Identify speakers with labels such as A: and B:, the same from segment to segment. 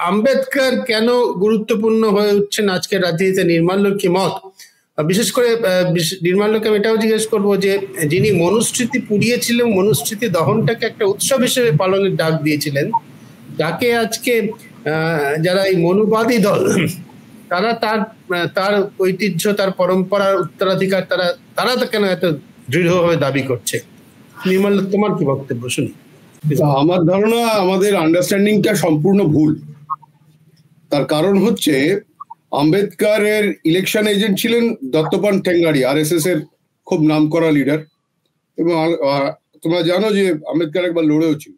A: আম্বেদকর কেন গুরুত্বপূর্ণ হয়ে উঠছেন আজকের রাজনীতিতে, নির্মাল্যর কি মত? বিশেষ করে নির্মাল্যকে আমি এটাও জিজ্ঞেস করবো যে যিনি মনুস্মৃতি পুড়িয়েছিলেন, মনুস্মৃতি দহনটাকে একটা উৎসব হিসেবে পালনের ডাক দিয়েছিলেন, যাকে আজকে যারা এই মনুবাদী দল তারা তার ঐতিহ্য, তার পরম্পরার উত্তরাধিকার তারা কেন এত দৃঢ়ভাবে দাবি করছে? নির্মাল্য, তোমার কি বক্তব্য শুনি?
B: আমার ধারণা আমাদের আন্ডারস্ট্যান্ডিংটা সম্পূর্ণ ভুল। তার কারণ হচ্ছে আম্বেদকরের ইলেকশন এজেন্ট ছিলেন দত্তপান্ত ঠেঙ্গাড়ি, আরএসএস এর খুব নামকরা লিডার। এবং তোমরা জানো যে আম্বেদকর একবার লড়েও ছিল।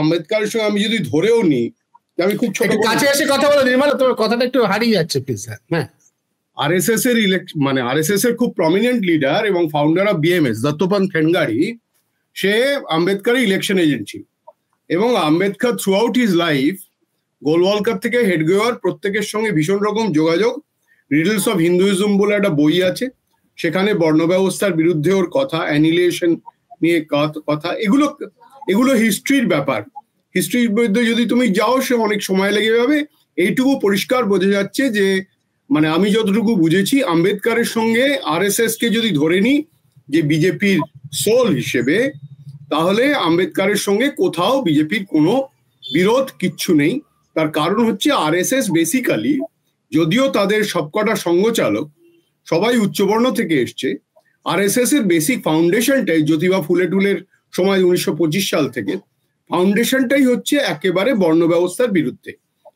B: আম্বেদকরের সঙ্গে আমি যদি ধরেও নিই, আমি খুব ছোট,
A: কাছে এসে কথা বলো নির্মল, তোমার কথাটা একটু হারিয়ে যাচ্ছে প্লিজ। হ্যাঁ,
B: আরএসএস এর আরএসএস এর খুব প্রমিনেন্ট লিডার এবং ফাউন্ডার অফ বিএমএস দত্তপান্ত ঠেঙ্গাড়ি, সে আম্বেদকরের ইলেকশন এজেন্ট ছিল। এবং Ambedkar through out his life, Golwalkar থেকে হেডগেওয়ার প্রত্যেকের সঙ্গে ভীষণ রকম যোগাযোগ। রিডলস অফ হিন্দুইজম বলে একটা বই আছে, সেখানে বর্ণ ব্যবস্থার বিরুদ্ধে ওর কথা, অ্যানিলেশন নিয়ে কথা, এগুলো হিস্ট্রির ব্যাপার। হিস্ট্রির মধ্যে যদি তুমি যাও, সে অনেক সময় লেগে যাবে। এইটুকু পরিষ্কার বোঝা যাচ্ছে যে আমি যতটুকু বুঝেছি, আম্বেদকরের সঙ্গে আরএসএস কে যদি ধরে নিই যে বিজেপির সোল হিসেবে, তাহলে আম্বেদকরের সঙ্গে কোথাও বিজেপির কোনো বিরোধ কিচ্ছু নেই। তার কারণ হচ্ছে আরএসএস বেসিক্যালি, যদিও তাদের সবকটা সঙ্গচালক সবাই উচ্চবর্ণ থেকে এসছে, আরএসএস এর বেসিক ফাউন্ডেশনটাই জ্যোতিবা ফুলে টুলের সময় 1925 সাল থেকে ফাউন্ডেশনটাই হচ্ছে একেবারে বর্ণ ব্যবস্থার বিরুদ্ধে।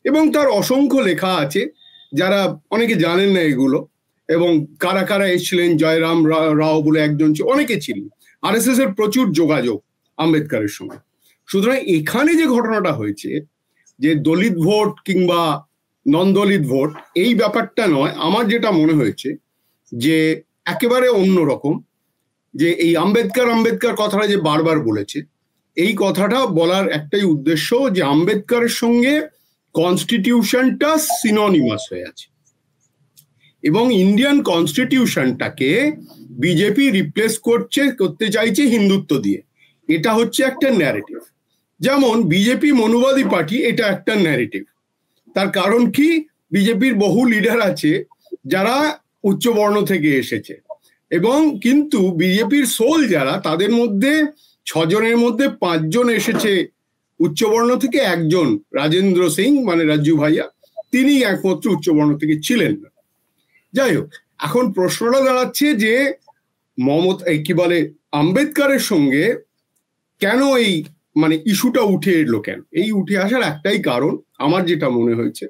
B: এবং তার অসংখ্য লেখা আছে, যারা অনেকে জানেন না এগুলো। এবং কারা কারা এসেছিলেন, জয়রাম রাও বলে একজন, অনেকে ছিলেন। আরএসএস এর প্রচুর যোগাযোগ আম্বেদকরের সঙ্গে। সুতরাং এখানে যে ঘটনাটা হয়েছে, যে দলিত ভোট কিংবা নন দলিত ভোট, এই ব্যাপারটা নয়। আমার যেটা মনে হয়েছে যে একেবারে অন্যরকম, যে এই আম্বেদকর কথাটা যে বারবার বলেছে, এই কথাটা বলার একটাই উদ্দেশ্য যে আম্বেদকরের সঙ্গে কনস্টিটিউশনটা সিনোনিমাস হয়ে আছে এবং ইন্ডিয়ান কনস্টিটিউশনটাকে বিজেপি রিপ্লেস করতে চাইছে হিন্দুত্ব দিয়ে। এটা হচ্ছে একটা ন্যারেটিভ। যেমন বিজেপি মনুবাদী পার্টি, এটা একটা ন্যারেটিভ। তার কারণ কি, বিজেপির বহু লিডার আছে যারা উচ্চবর্ণ থেকে এসেছে, এবং কিন্তু বিজেপির সোল যারা, তাদের মধ্যে 6 জনের মধ্যে 5 জন এসেছে উচ্চবর্ণ থেকে। একজন রাজেন্দ্র সিং, রাজু ভাইয়া, তিনি একমাত্র উচ্চবর্ণ থেকে ছিলেন না। যাই হোক, এখন প্রশ্নটা দাঁড়াচ্ছে যে আম্বেদকরের সঙ্গে কেন এই ইস্যুটা উঠে এলো, কেন এই উঠে আসার একটাই কারণ আমার যেটা মনে হয়েছে,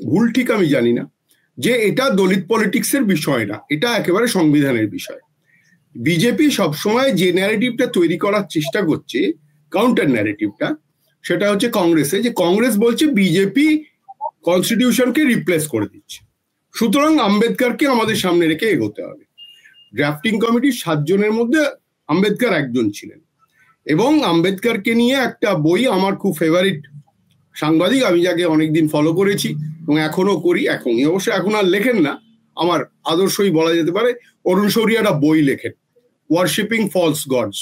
B: ভুল ঠিক আমি জানি না, যে এটা দলিত পলিটিক্সের বিষয় না, এটা একেবারে সংবিধানের বিষয়। বিজেপি সবসময় যে ন্যারেটিভটা তৈরি করার চেষ্টা করছে, কাউন্টার ন্যারেটিভটা, সেটা হচ্ছে কংগ্রেসে, যে কংগ্রেস বলছে বিজেপি কনস্টিটিউশনকে রিপ্লেস করে দিচ্ছে, সুতরাং আম্বেদকরকে আমাদের সামনে রেখে এগোতে হবে। ড্রাফটিং কমিটির 7 জনের মধ্যে আম্বেদকর একজন ছিলেন। এবং আম্বেদকরকে নিয়ে একটা বই আমার খুব ফেভারিট সাংবাদিক, আমি যাকে অনেকদিন ফলো করেছি এবং এখনো করি, এখন আর লেখেন না, আমার আদর্শই বলা যেতে পারে, অরুণ শৌরি একটা বই লেখেন, ওয়ার্শিপিং ফলস গডস,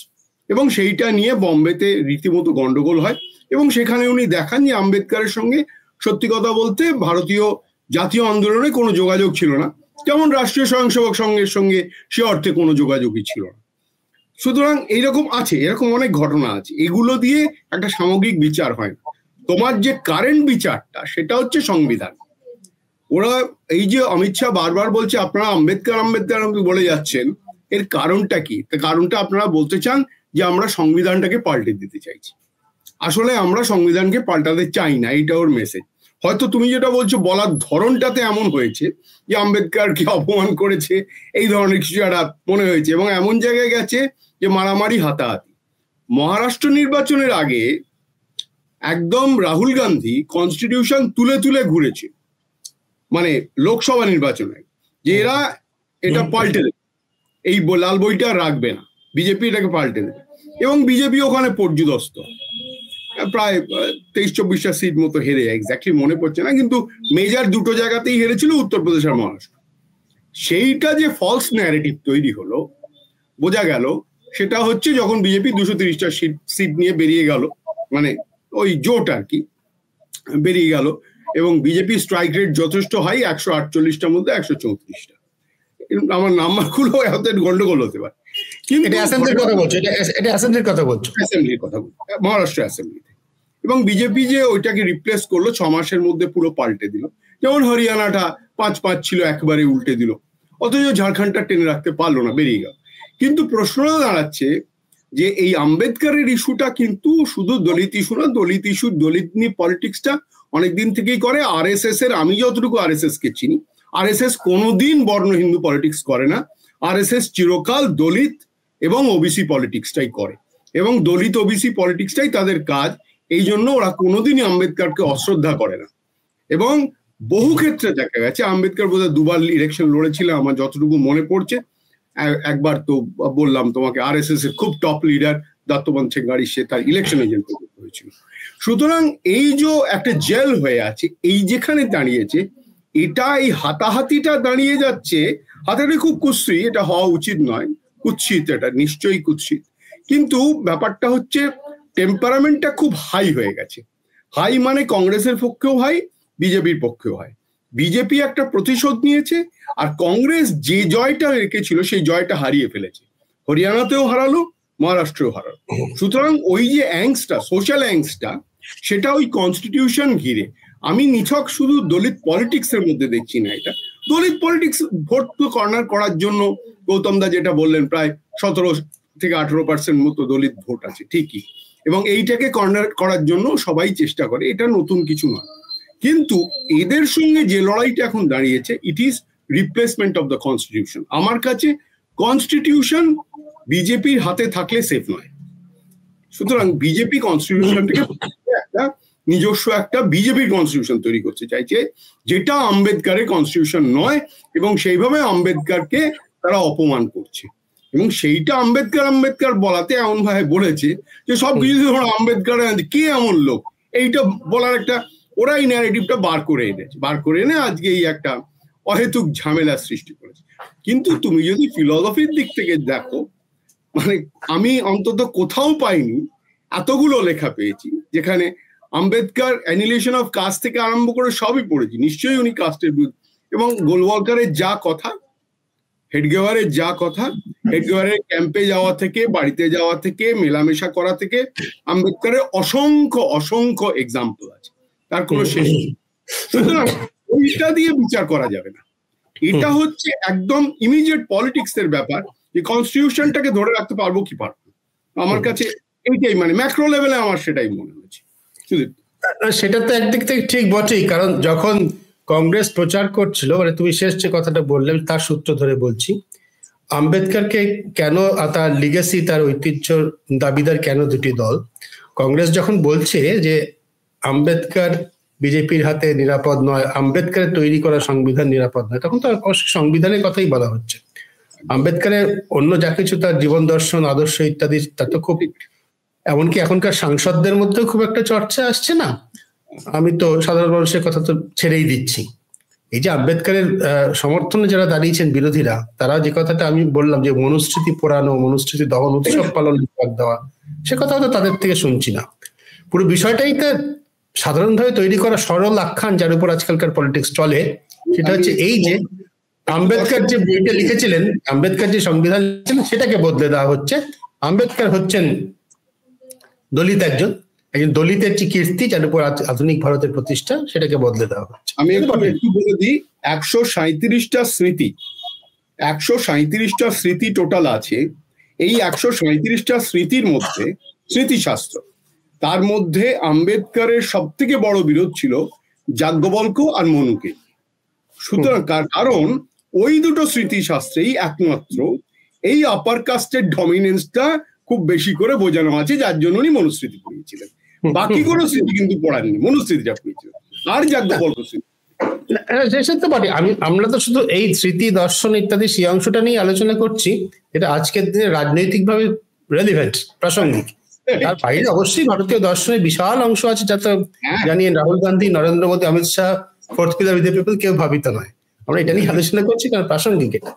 B: এবং সেইটা নিয়ে বম্বেতে রীতিমতো গন্ডগোল হয়। এবং সেখানে উনি দেখান যে আম্বেদকরের সঙ্গে সত্যি কথা বলতে ভারতীয় জাতীয় আন্দোলনে কোনো যোগাযোগ ছিল না, যেমন রাষ্ট্রীয় স্বয়ংসেবক সংঘের সঙ্গে সে অর্থে কোনো যোগাযোগই ছিল না। সুতরাং এইরকম আছে, এরকম অনেক ঘটনা আছে, এগুলো দিয়ে একটা সামগ্রিক বিচার হয় না। তোমার যে কারেন্ট বিচারটা, সেটা হচ্ছে সংবিধান। ওরা এই যে অমিত শাহ বারবার বলছে আপনারা আম্বেদকর বলে যাচ্ছেন, এর কারণটা কি? কারণটা আপনারা বলতে চান যে আমরা সংবিধানটাকে পাল্টে দিতে চাইছি। আসলে আমরা সংবিধানকে পাল্টাতে চাই না, এইটা ওর মেসেজ। হয়তো তুমি যেটা বলছো বলার ধরনটাতে এমন হয়েছে যে আম্বেদকরকে অপমান করেছে, এই ধরনের কিছু একটা মনে হয়েছে, এবং এমন জায়গায় গেছে যে মারামারি, হাতাহাতি। মহারাষ্ট্র নির্বাচনের আগে একদম রাহুল গান্ধী কনস্টিটিউশন তুলে তুলে ঘুরেছে, লোকসভা নির্বাচনে, যে এরা এটা পাল্টে দেবে, এই লাল বইটা রাখবে না, বিজেপি এটাকে পাল্টে দেবে। এবং বিজেপি ওখানে পর্যুদস্ত, প্রায় 23-24টা সিট মতো হেরে, এক্স্যাক্টলি মনে পড়ছে না, কিন্তু মেজর 2টো জায়গাতেই হেরেছিল, উত্তরপ্রদেশ আর মহারাষ্ট্র। সেইটা যে ফলস ন্যারেটিভ তৈরি হলো, বোঝা গেল সেটা হচ্ছে যখন বিজেপি 230টা সিট নিয়ে বেরিয়ে গেল, ওই জোট আর কি, বেরিয়ে গেল, এবং বিজেপি স্ট্রাইক রেট যথেষ্ট হাই, 148টার মধ্যে 134টা। আমার নাম্বারগুলো এত গন্ডগোল হতে পারে, কিন্তু অ্যাসেম্বলির কথা বলছো, মহারাষ্ট্র অ্যাসেম্বলিতে। এবং বিজেপি যে ওইটাকে রিপ্লেস করলো 6 মাসের মধ্যে পুরো পাল্টে দিল, যেমন হরিয়ানাটা 5-5 ছিল একবারে উল্টে দিল, অথচ ঝাড়খণ্ডটা টেনে রাখতে পারলো না, বেরিয়ে গেল। কিন্তু প্রশ্নটা দাঁড়াচ্ছে যে এই আম্বেদকরের ইস্যুটা কিন্তু শুধু দলিত ইস্যু না, দলিত ইস্যু দলিত নিয়ে পলিটিক্সটা অনেকদিন থেকেই করে আরএসএস এর। আমি যতটুকু আরএসএস কে চিনি, আরএসএস কোনোদিন বর্ণ হিন্দু পলিটিক্স করে না, আরএসএস চিরকাল দলিত এবং ওবিসি পলিটিক্সটাই করে, এবং দলিত ওবিসি পলিটিক্সটাই তাদের কাজ। এই জন্য ওরা কোনোদিনই আম্বেদকরকে অশ্রদ্ধা করে না। এবং বহু ক্ষেত্রে দেখা গেছে, আম্বেদকর বোধহয় 2বার ইলেকশন লড়েছিলেন আমার যতটুকু মনে পড়ছে। একবার তো বললাম তোমাকে আরএসএস এর খুব টপ লিডার দত্তবন্ধ ঠেঙ্গাড়ি, সে তার ইলেকশন এজেন্ট হয়েছিল। সুতরাং এই যে একটা জেল হয়ে আছে, এই যেখানে দাঁড়িয়েছে, এটা এই হাতাহাতিটা দাঁড়িয়ে যাচ্ছে, হাতাহাতি খুব কুৎসিত, এটা হওয়া উচিত নয়, কুৎসিত, এটা নিশ্চয়ই কুৎসিত। কিন্তু ব্যাপারটা হচ্ছে টেম্পারামেন্টটা খুব হাই হয়ে গেছে। হাই মানে কংগ্রেসের পক্ষেও হাই, বিজেপির পক্ষেও হাই। বিজেপি একটা প্রতিশোধ নিয়েছে, আর কংগ্রেস যে জয়টা রেখেছিল সেই জয়টা হারিয়ে ফেলেছে। হরিয়ানাতেও হারালো, মহারাষ্ট্রেও হারালো। সুতরাং ওই যে অ্যাংসটা, সোশ্যাল অ্যাংসটা, সেটা ওই কনস্টিটিউশন ঘিরে। আমি নিছক শুধু দলিত পলিটিক্স এর মধ্যে দেখছি না এটা। দলিত পলিটিক্স ভোট কর্নার করার জন্য গৌতম দা যেটা বললেন, প্রায় 17 থেকে 18% মতো দলিত ভোট আছে, ঠিকই, এবং এইটাকে কর্নার করার জন্য সবাই চেষ্টা করে, এটা নতুন কিছু নয়। কিন্তু এদের সঙ্গে যে লড়াইটা এখন দাঁড়িয়েছে, it is replacement of the constitution. আমার কাছে কনস্টিটিউশন বিজেপির হাতে থাকলে সেফ নয়। সুতরাং বিজেপি কনস্টিটিউশনটাকে একটা নিজস্ব একটা বিজেপির কনস্টিটিউশন তৈরি করতে চাইছে, যেটা আম্বেদকরের কনস্টিটিউশন নয়, এবং সেইভাবে আম্বেদকরকে তারা অপমান করছে। এবং সেইটা আম্বেদকর বলাতে এমন ভাবে বলেছে যে সবকিছু ধরো আম্বেদকর কে এমন লোক, এইটা বলার একটা ওরা এই ন্যারেটিভটা বার করে এনে আজকে এই একটা অহেতুক ঝামেলা সৃষ্টি করেছে। কিন্তু তুমি যদি ফিলসফির দিক থেকে দেখো, মানে আমি অন্তত কোথাও পাইনি, এতগুলো লেখা পেয়েছি যেখানে আম্বেদকর অ্যানিলেশন অফ কাস্ট থেকে আরম্ভ করে সবই পড়েছি, নিশ্চয়ই উনি কাস্টের বিরুদ্ধে। এবং গোলওয়ালকারের যা কথা, হেডগেওয়ারের যা কথা, হেডগেওয়ারের ক্যাম্পে যাওয়া থেকে, বাড়িতে যাওয়া থেকে, মেলামেশা করা থেকে, আম্বেদকরের অসংখ্য এক্সাম্পল আছে, তার কোনো শেষ নেই। সুতরাং ওইটা দিয়ে বিচার করা যাবে না। এটা হচ্ছে একদম ইমিডিয়েট পলিটিক্স এর ব্যাপার, যে কনস্টিটিউশনটাকে ধরে রাখতে পারবো কি পারবো। আমার কাছে এইটাই, মানে ম্যাক্রো লেভেলে আমার সেটাই মনে হয়েছে।
A: সেটা তো একদিক থেকে ঠিক বটেই, কারণ যখন কংগ্রেস প্রচার করছিল, মানে তুমি শেষ যে কথাটা বললে তার সূত্র ধরে বলছি, আম্বেদকরকে কেন, তার লিগেসি, তার ঐতিহ্য দাবিদার কেন দুটি দল। কংগ্রেস যখন বলছে যে আম্বেদকর বিজেপির হাতে নিরাপদ নয়, আম্বেদকরের তৈরি করা সংবিধান নিরাপদ নয়, তখন তো অবশ্যই সংবিধানের কথাই বলা হচ্ছে। আম্বেদকরের অন্য যা কিছু, তার জীবন দর্শন, আদর্শ ইত্যাদি, তা তো খুব, এমনকি এখনকার সাংসদদের মধ্যেও খুব একটা চর্চা আসছে না। আমি তো সাধারণ মানুষের কথা তো ছেড়েই দিচ্ছি। এই যে আম্বেদকরের সমর্থনে যারা দাঁড়িয়েছেন বিরোধীরা, তারা যে কথাটা আমি বললাম যে মনুস্মৃতি পোড়ানো, মনুস্মৃতি দহন, উৎসব পালন দেওয়া, সে কথা তো তাদের থেকে শুনছি না। পুরো বিষয়টাই তো সাধারণভাবে তৈরি করা সরল আখ্যান, যার উপর আজকালকার পলিটিক্স চলে। সেটা হচ্ছে এই যে আম্বেদকর যে বইটা লিখেছিলেন, আম্বেদকর যে সংবিধান লিখেছিলেন, সেটাকে বদলে দেওয়া হচ্ছে। আম্বেদকর হচ্ছেন দলিত একজন দলিতের যে কীর্তি, যার উপর আধুনিক ভারতের প্রতিষ্ঠা, সেটাকে বদলে দেওয়া হচ্ছে।
B: আমি একটু বলে দিই, 137টা স্মৃতি, 137টা স্মৃতি টোটাল আছে। এই 137টা স্মৃতির মধ্যে, স্মৃতিশাস্ত্র, তার মধ্যে আম্বেদকরের সব থেকে বড় বিরোধ ছিল যাজ্ঞবল্ক্য আর মনুকে। সুতরাং কারণ ওই দুটো স্মৃতিশাস্ত্রেই একমাত্র এই আপার কাস্টের ডমিনেন্সটা খুব বেশি করে বোঝানো আছে, যার জন্য উনি মনুস্মৃতি পড়িয়েছিলেন। বাকি কোনো স্মৃতি কিন্তু পড়াননি, মনুস্মৃতিটা পড়িয়েছিলেন আর যাজ্ঞবল্ক্য স্মৃতি।
A: আমরা তো শুধু এই স্মৃতি, দর্শন ইত্যাদি সেই অংশটা নিয়ে আলোচনা করছি, এটা আজকের দিনে রাজনৈতিক ভাবে রেলিভেন্ট, প্রাসঙ্গিক। তার বাইরে অবশ্যই ভারতীয় দর্শনের বিশাল অংশ আছে, যা তো জানিয়ে Rahul Gandhi, Narendra Modi, Amit Shah, fourth pillar with the people কেউ ভাবিত নয়। আমরা এটা নিয়ে আলোচনা করছি কারণ প্রাসঙ্গিক এটা।